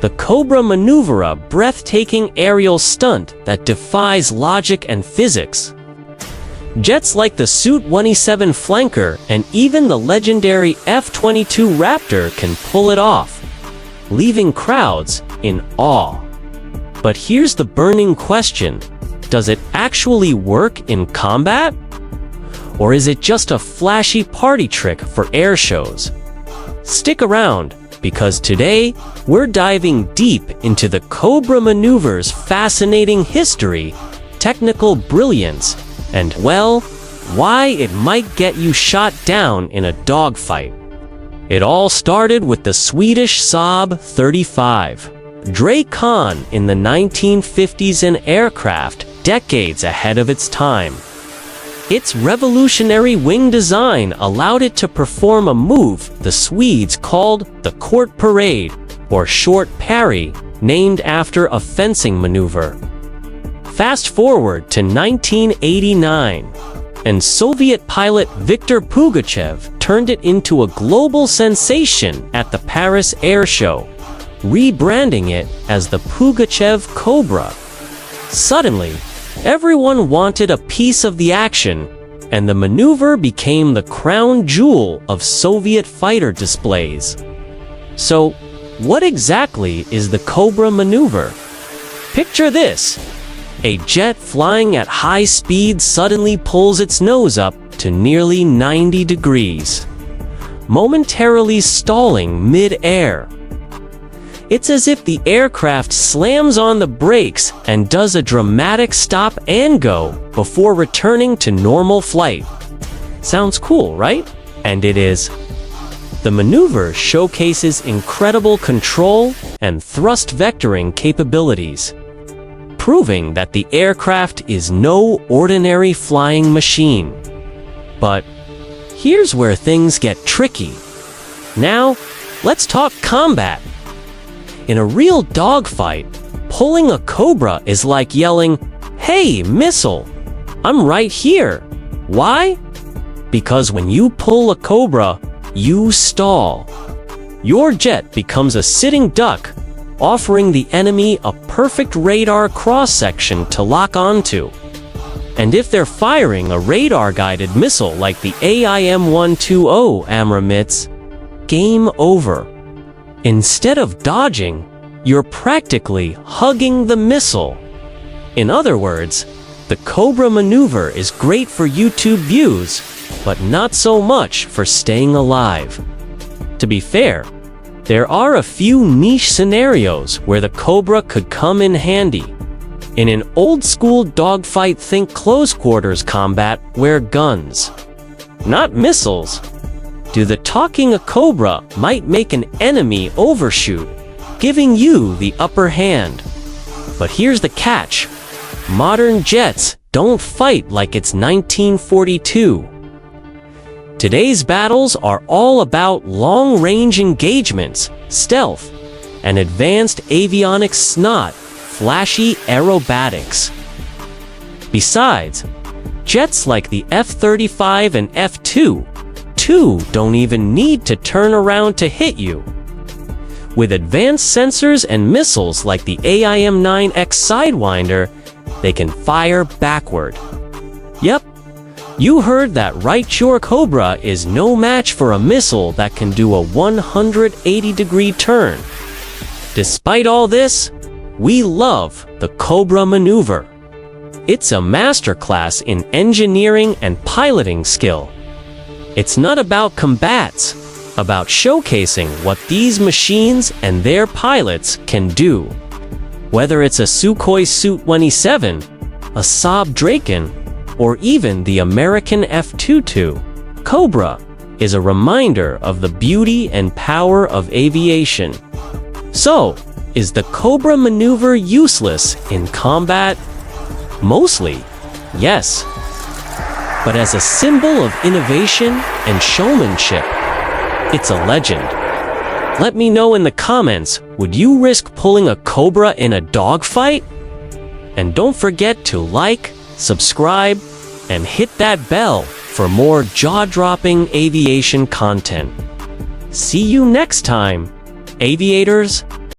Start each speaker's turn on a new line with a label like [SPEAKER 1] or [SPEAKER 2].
[SPEAKER 1] The Cobra Maneuver, a breathtaking aerial stunt that defies logic and physics. Jets like the Su-27 Flanker and even the legendary F-22 Raptor can pull it off, leaving crowds in awe. But here's the burning question: does it actually work in combat? Or is it just a flashy party trick for air shows? Stick around, because today we're diving deep into the Cobra Maneuver's fascinating history, technical brilliance, and, well, why it might get you shot down in a dogfight. It all started with the Swedish Saab 35 Draken in the 1950s, an aircraft decades ahead of its time. Its revolutionary wing design allowed it to perform a move the Swedes called the court parade, or short parry, named after a fencing maneuver. Fast forward to 1989, and Soviet pilot Viktor Pugachev turned it into a global sensation at the Paris Air Show, rebranding it as the Pugachev Cobra. Suddenly, everyone wanted a piece of the action, and the maneuver became the crown jewel of Soviet fighter displays. So, what exactly is the Cobra Maneuver? Picture this: a jet flying at high speed suddenly pulls its nose up to nearly 90 degrees, momentarily stalling mid-air. It's as if the aircraft slams on the brakes and does a dramatic stop and go before returning to normal flight. Sounds cool, right? And it is. The maneuver showcases incredible control and thrust vectoring capabilities, proving that the aircraft is no ordinary flying machine. But here's where things get tricky. Now, let's talk combat. In a real dogfight, pulling a Cobra is like yelling, "Hey, missile! I'm right here!" Why? Because when you pull a Cobra, you stall. Your jet becomes a sitting duck, offering the enemy a perfect radar cross-section to lock onto. And if they're firing a radar-guided missile like the AIM-120 Amramitz, game over. Instead of dodging, you're practically hugging the missile. In other words, the Cobra Maneuver is great for YouTube views, but not so much for staying alive. To be fair, there are a few niche scenarios where the Cobra could come in handy. In an old-school dogfight, think close quarters combat where guns, not missiles, do the talking a Cobra might make an enemy overshoot, giving you the upper hand. But here's the catch: modern jets don't fight like it's 1942. Today's battles are all about long-range engagements, stealth, and advanced avionics, not flashy aerobatics. Besides, jets like the F-35 and F-22 don't even need to turn around to hit you. With advanced sensors and missiles like the AIM-9X Sidewinder, they can fire backward. Yep, you heard that right, your Cobra is no match for a missile that can do a 180-degree turn. Despite all this, we love the Cobra Maneuver. It's a masterclass in engineering and piloting skill. It's not about combats, about showcasing what these machines and their pilots can do. Whether it's a Sukhoi Su-27, a Saab Draken, or even the American F-22, Cobra is a reminder of the beauty and power of aviation. So, is the Cobra Maneuver useless in combat? Mostly, yes. But as a symbol of innovation and showmanship, it's a legend. Let me know in the comments, would you risk pulling a Cobra in a dogfight? And don't forget to like, subscribe, and hit that bell for more jaw-dropping aviation content. See you next time, aviators!